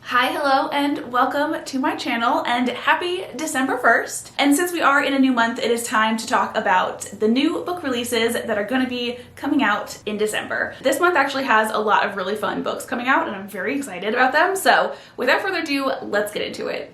Hi, hello, and welcome to my channel, and happy December 1st. And since we are in a new month, it is time to talk about the new book releases that are going to be coming out in December. This month actually has a lot of really fun books coming out, and I'm very excited about them. So without further ado, let's get into it.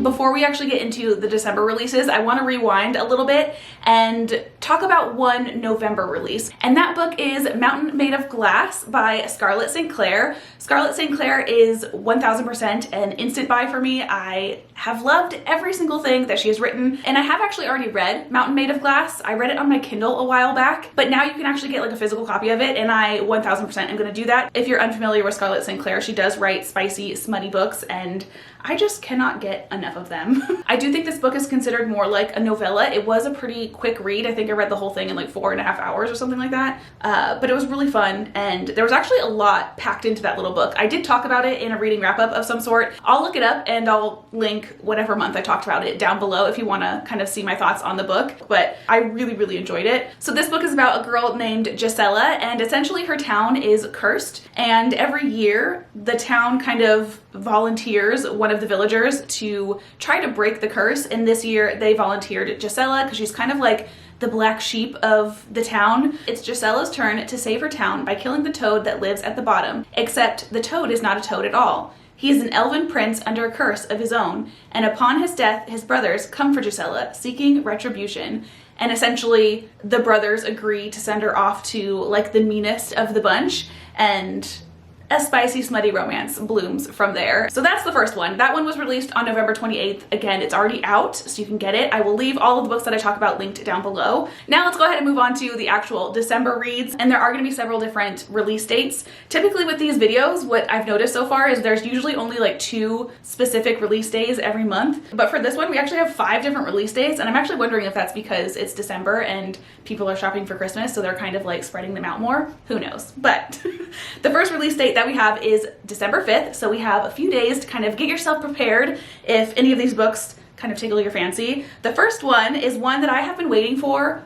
Before we actually get into the December releases, I want to rewind a little bit and talk about one November release. And that book is Mountain Made of Glass by Scarlett St. Clair. Scarlett St. Clair is 1000% an instant buy for me. I have loved every single thing that she has written, and I have actually already read Mountain Made of Glass. I read it on my Kindle a while back, but now you can actually get like a physical copy of it, and I 1000% am going to do that. If you're unfamiliar with Scarlett St. Clair, she does write spicy, smutty books, and I just cannot get enough of them. I do think this book is considered more like a novella. It was a pretty quick read. I think I read the whole thing in like 4.5 hours or something like that. But it was really fun, and there was actually a lot packed into that little book. I did talk about it in a reading wrap-up of some sort. I'll look it up and I'll link whatever month I talked about it down below if you want to kind of see my thoughts on the book. But I really enjoyed it. So this book is about a girl named Gisela, and essentially her town is cursed, and every year the town kind of volunteers one of the villagers to try to break the curse. And this year they volunteered Gisela because she's kind of like the black sheep of the town. It's Gisela's turn to save her town by killing the toad that lives at the bottom, except the toad is not a toad at all. He is an elven prince under a curse of his own, and upon his death his brothers come for Gisela, seeking retribution. And essentially the brothers agree to send her off to like the meanest of the bunch, and a spicy, smutty romance blooms from there. So that's the first one. That one was released on November 28th. Again, it's already out, so you can get it. I will leave all of the books that I talk about linked down below. Now let's go ahead and move on to the actual December reads. And there are going to be several different release dates. Typically with these videos, what I've noticed so far is there's usually only like 2 specific release days every month. But for this one, we actually have 5 different release dates. And I'm actually wondering if that's because it's December and people are shopping for Christmas, so they're kind of like spreading them out more. Who knows? But the first release date that we have is December 5th, so we have a few days to kind of get yourself prepared if any of these books kind of tickle your fancy. The first one is one that I have been waiting for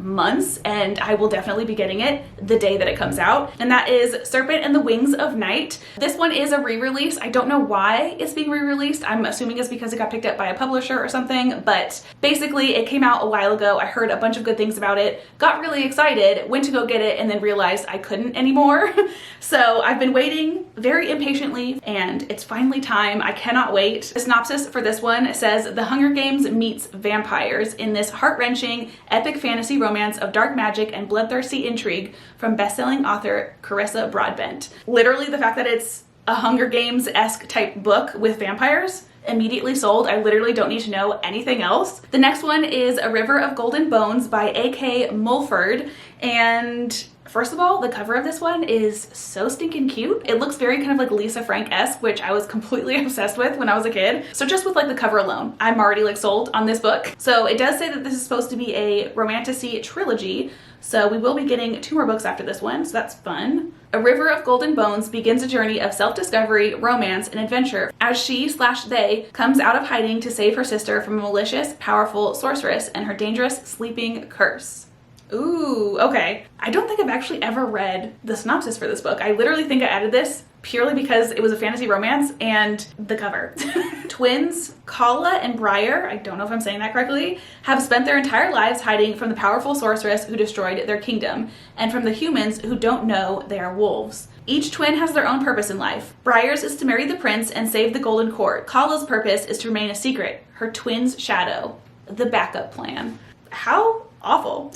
months, and I will definitely be getting it the day that it comes out, and that is Serpent and the Wings of Night. This one is a re-release. I don't know why it's being re-released. I'm assuming it's because it got picked up by a publisher or something, but basically it came out a while ago. I heard a bunch of good things about it, got really excited, went to go get it, and then realized I couldn't anymore. So I've been waiting very impatiently, and it's finally time. I cannot wait. The synopsis for this one says, The Hunger Games meets vampires in this heart-wrenching, epic fantasy romance of dark magic and bloodthirsty intrigue from best-selling author Carissa Broadbent. Literally, the fact that it's a Hunger Games-esque type book with vampires, immediately sold. I literally don't need to know anything else. The next one is A River of Golden Bones by A.K. Mulford, and first of all, the cover of this one is so stinking cute. It looks very kind of like Lisa Frank-esque, which I was completely obsessed with when I was a kid. So just with like the cover alone, I'm already like sold on this book. So it does say that this is supposed to be a romantasy trilogy, so we will be getting 2 more books after this one, so that's fun. A River of Golden Bones begins a journey of self-discovery, romance, and adventure as she/they comes out of hiding to save her sister from a malicious, powerful sorceress and her dangerous sleeping curse. Ooh, okay. I don't think I've actually ever read the synopsis for this book. I literally think I added this purely because it was a fantasy romance and the cover. Twins Kala and Briar, I don't know if I'm saying that correctly, have spent their entire lives hiding from the powerful sorceress who destroyed their kingdom and from the humans who don't know they are wolves. Each twin has their own purpose in life. Briar's is to marry the prince and save the Golden Court. Kala's purpose is to remain a secret, her twin's shadow, the backup plan. How awful.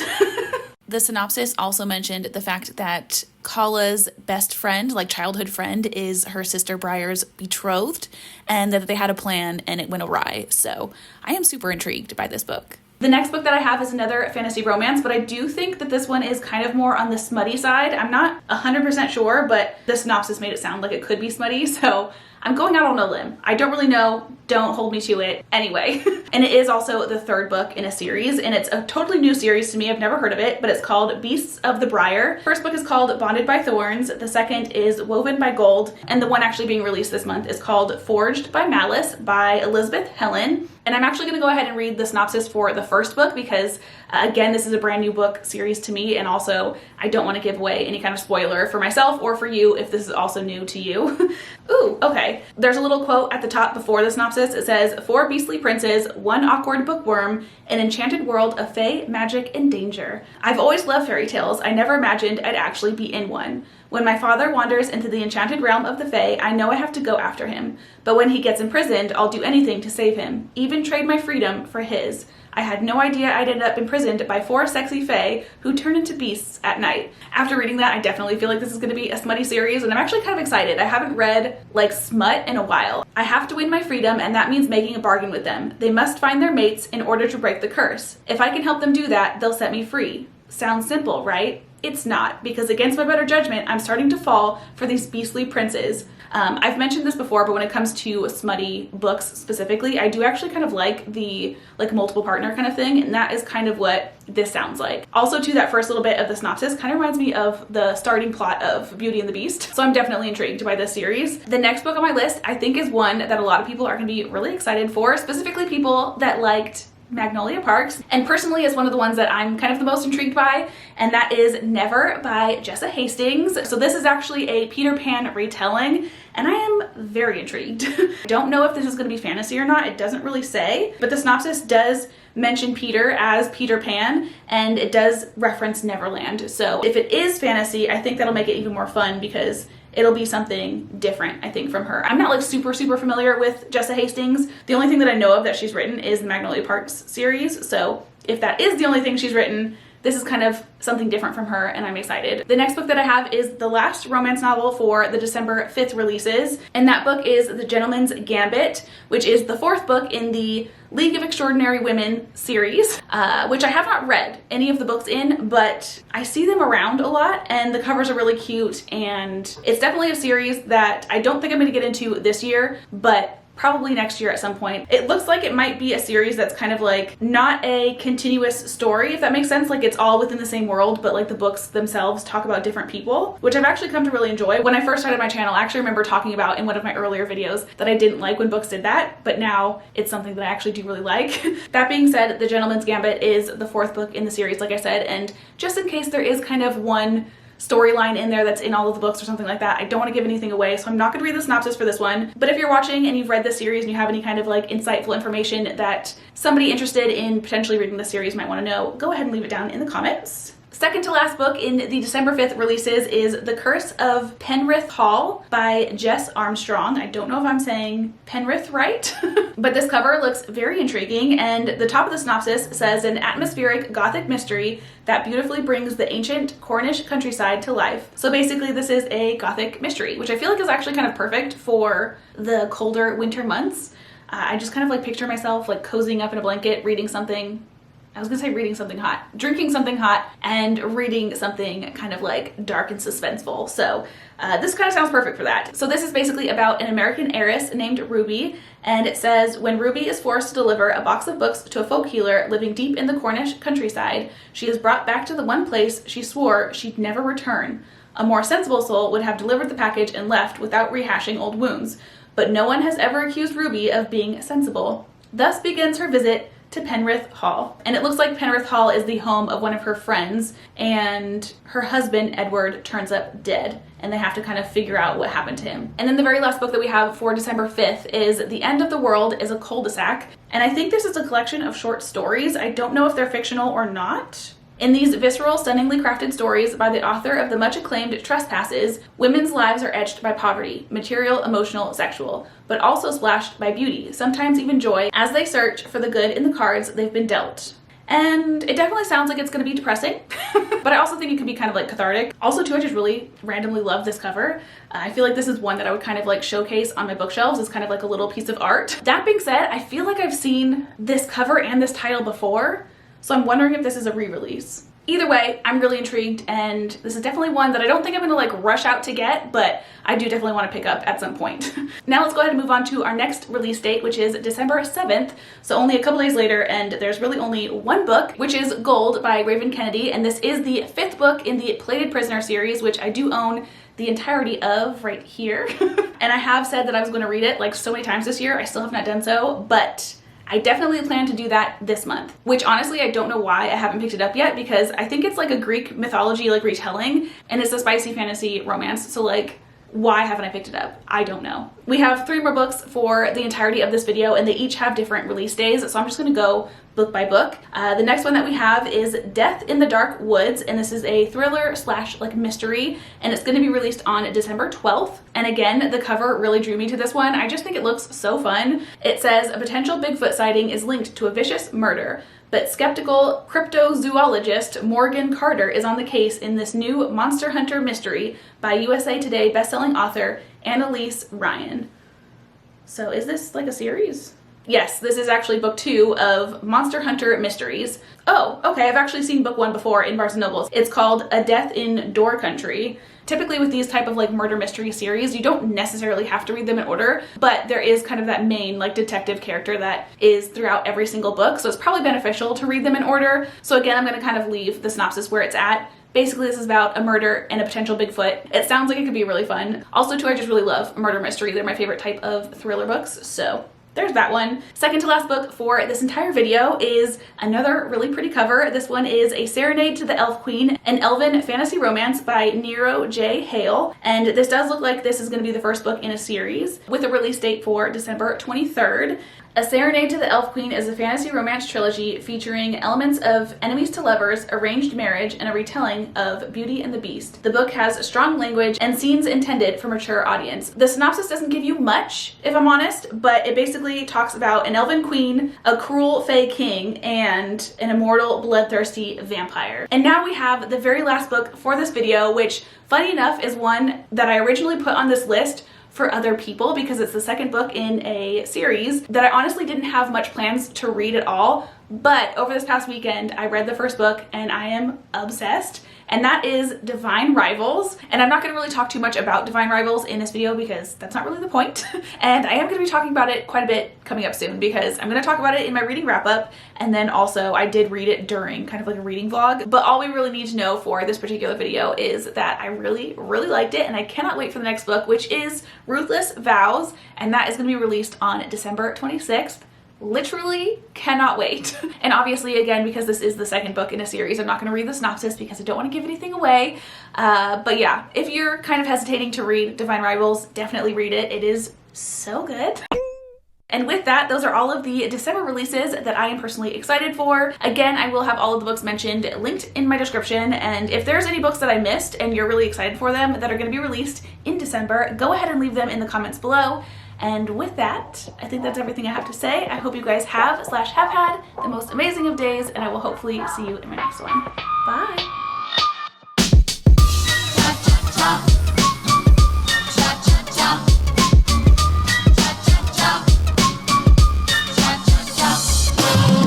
The synopsis also mentioned the fact that Kala's best friend, like childhood friend, is her sister Briar's betrothed, and that they had a plan and it went awry. So I am super intrigued by this book. The next book that I have is another fantasy romance, but I do think that this one is kind of more on the smutty side. I'm not 100% sure, but the synopsis made it sound like it could be smutty, so I'm going out on a limb. I don't really know. Don't hold me to it. Anyway, and it is also the third book in a series, and it's a totally new series to me. I've never heard of it, but it's called Beasts of the Briar. First book is called Bonded by Thorns. The second is Woven by Gold, and the one actually being released this month is called Forged by Malice by Elizabeth Helen. And I'm actually going to go ahead and read the synopsis for the first book because, again, this is a brand new book series to me, and also I don't want to give away any kind of spoiler for myself or for you if this is also new to you. Ooh, okay. There's a little quote at the top before the synopsis. It says, 4 beastly princes, 1 awkward bookworm, an enchanted world of fae, magic, and danger. I've always loved fairy tales. I never imagined I'd actually be in one. When my father wanders into the enchanted realm of the fae, I know I have to go after him. But when he gets imprisoned, I'll do anything to save him, even trade my freedom for his. I had no idea I'd end up imprisoned by 4 sexy fae who turn into beasts at night. After reading that, I definitely feel like this is going to be a smutty series, and I'm actually kind of excited. I haven't read like smut in a while. I have to win my freedom, and that means making a bargain with them. They must find their mates in order to break the curse. If I can help them do that, they'll set me free. Sounds simple, right? It's not, because against my better judgment, I'm starting to fall for these beastly princes. I've mentioned this before, but when it comes to smutty books specifically, I do actually kind of like the multiple partner kind of thing, and that is kind of what this sounds like. Also, too, that first little bit of the synopsis kind of reminds me of the starting plot of Beauty and the Beast, so I'm definitely intrigued by this series. The next book on my list, I think, is one that a lot of people are going to be really excited for, specifically people that liked Magnolia Parks, and personally is one of the ones that I'm kind of the most intrigued by, and that is Never by Jessa Hastings. So this is actually a Peter Pan retelling, and I am very intrigued. I don't know if this is going to be fantasy or not. It doesn't really say, but the synopsis does mention Peter as Peter Pan, and it does reference Neverland. So if it is fantasy, I think that'll make it even more fun because it'll be something different, I think, from her. I'm not like super familiar with Jessa Hastings. The only thing that I know of that she's written is the Magnolia Parks series. So if that is the only thing she's written, this is kind of something different from her, and I'm excited. The next book that I have is the last romance novel for the December 5th releases, and that book is The Gentleman's Gambit, which is the 4th book in the League of Extraordinary Women series, which I have not read any of the books in, but I see them around a lot, and the covers are really cute, and it's definitely a series that I don't think I'm going to get into this year, but probably next year at some point. It looks like it might be a series that's kind of like not a continuous story, if that makes sense. Like it's all within the same world, but like the books themselves talk about different people, which I've actually come to really enjoy. When I first started my channel, I actually remember talking about in one of my earlier videos that I didn't like when books did that, but now it's something that I actually do really like. That being said, The Gentleman's Gambit is the 4th book in the series, like I said, and just in case there is kind of one storyline in there that's in all of the books or something like that, I don't want to give anything away, so I'm not going to read the synopsis for this one. But if you're watching and you've read this series and you have any kind of like insightful information that somebody interested in potentially reading this series might want to know, go ahead and leave it down in the comments. Second to last book in the December 5th releases is The Curse of Penrith Hall by Jess Armstrong. I don't know if I'm saying Penrith right, but this cover looks very intriguing, and the top of the synopsis says an atmospheric gothic mystery that beautifully brings the ancient Cornish countryside to life. So basically this is a gothic mystery, which I feel like is actually kind of perfect for the colder winter months. I just kind of like picture myself like cozying up in a blanket, reading something. I was gonna say reading something hot, drinking something hot, and reading something kind of like dark and suspenseful. So this kind of sounds perfect for that. So this is basically about an American heiress named Ruby, and it says, when Ruby is forced to deliver a box of books to a folk healer living deep in the Cornish countryside, she is brought back to the one place she swore she'd never return. A more sensible soul would have delivered the package and left without rehashing old wounds, but no one has ever accused Ruby of being sensible. Thus begins her visit to Penrith Hall. And it looks like Penrith Hall is the home of one of her friends, and her husband, Edward, turns up dead, and they have to kind of figure out what happened to him. And then the very last book that we have for December 5th is The End of the World is a Cul-de-sac, and I think this is a collection of short stories. I don't know if they're fictional or not. In these visceral, stunningly crafted stories by the author of the much-acclaimed Trespasses, women's lives are etched by poverty, material, emotional, sexual, but also splashed by beauty, sometimes even joy, as they search for the good in the cards they've been dealt. And it definitely sounds like it's going to be depressing, but I also think it could be kind of like cathartic. Also, too, I just really randomly love this cover. I feel like this is one that I would kind of like showcase on my bookshelves as kind of like a little piece of art. That being said, I feel like I've seen this cover and this title before, so I'm wondering if this is a re-release. Either way, I'm really intrigued, and this is definitely one that I don't think I'm gonna like rush out to get, but I do definitely want to pick up at some point. Now let's go ahead and move on to our next release date, which is December 7th, so only a couple days later, and there's really only one book, which is Gold by Raven Kennedy, and this is the 5th book in the Plated Prisoner series, which I do own the entirety of right here. And I have said that I was going to read it like so many times this year. I still have not done so, but I definitely plan to do that this month, which honestly, I don't know why I haven't picked it up yet, because I think it's like a Greek mythology like retelling, and it's a spicy fantasy romance. So like, why haven't I picked it up? I don't know. We have 3 more books for the entirety of this video, and they each have different release days, so I'm just gonna go book by book. The next one that we have is Death in the Dark Woods, and this is a thriller slash like mystery, and it's gonna be released on December 12th. And again, the cover really drew me to this one. I just think it looks so fun. It says, a potential Bigfoot sighting is linked to a vicious murder, but skeptical cryptozoologist Morgan Carter is on the case in this new Monster Hunter mystery by USA Today bestselling author Annalise Ryan. So is this like a series? Yes, this is actually book 2 of Monster Hunter Mysteries. Oh, okay, I've actually seen book 1 before in Barnes & Nobles. It's called A Death in Door Country. Typically with these type of like murder mystery series, you don't necessarily have to read them in order, but there is kind of that main like detective character that is throughout every single book, so it's probably beneficial to read them in order. So again, I'm gonna kind of leave the synopsis where it's at. Basically, this is about a murder and a potential Bigfoot. It sounds like it could be really fun. Also, too, I just really love murder mystery. They're my favorite type of thriller books, so there's that one. Second to last book for this entire video is another really pretty cover. This one is A Serenade to the Elf Queen, an elven fantasy romance by Nero J. Hale. And this does look like this is going to be the first book in a series with a release date for December 23rd. A Serenade to the Elf Queen is a fantasy romance trilogy featuring elements of enemies to lovers, arranged marriage, and a retelling of Beauty and the Beast. The book has strong language and scenes intended for mature audience. The synopsis doesn't give you much, if I'm honest, but it basically talks about an elven queen, a cruel fae king, and an immortal bloodthirsty vampire. And now we have the very last book for this video, which funny enough is one that I originally put on this list for other people because it's the second book in a series that I honestly didn't have much plans to read at all, but over this past weekend I read the first book and I am obsessed, and that is Divine Rivals. And I'm not going to really talk too much about Divine Rivals in this video because that's not really the point. And I am going to be talking about it quite a bit coming up soon because I'm going to talk about it in my reading wrap up, and then also I did read it during kind of like a reading vlog. But all we really need to know for this particular video is that I really liked it, and I cannot wait for the next book, which is Ruthless Vows, and that is going to be released on December 26th. Literally cannot wait. And obviously, again, because this is the second book in a series, I'm not going to read the synopsis because I don't want to give anything away. But yeah, if you're kind of hesitating to read Divine Rivals, definitely read it. It is so good. And with that, those are all of the December releases that I am personally excited for. Again, I will have all of the books mentioned linked in my description, and if there's any books that I missed and you're really excited for them that are going to be released in December, go ahead and leave them in the comments below. And with that, I think that's everything I have to say. I hope you guys have had the most amazing of days, and I will hopefully see you in my next one. Bye!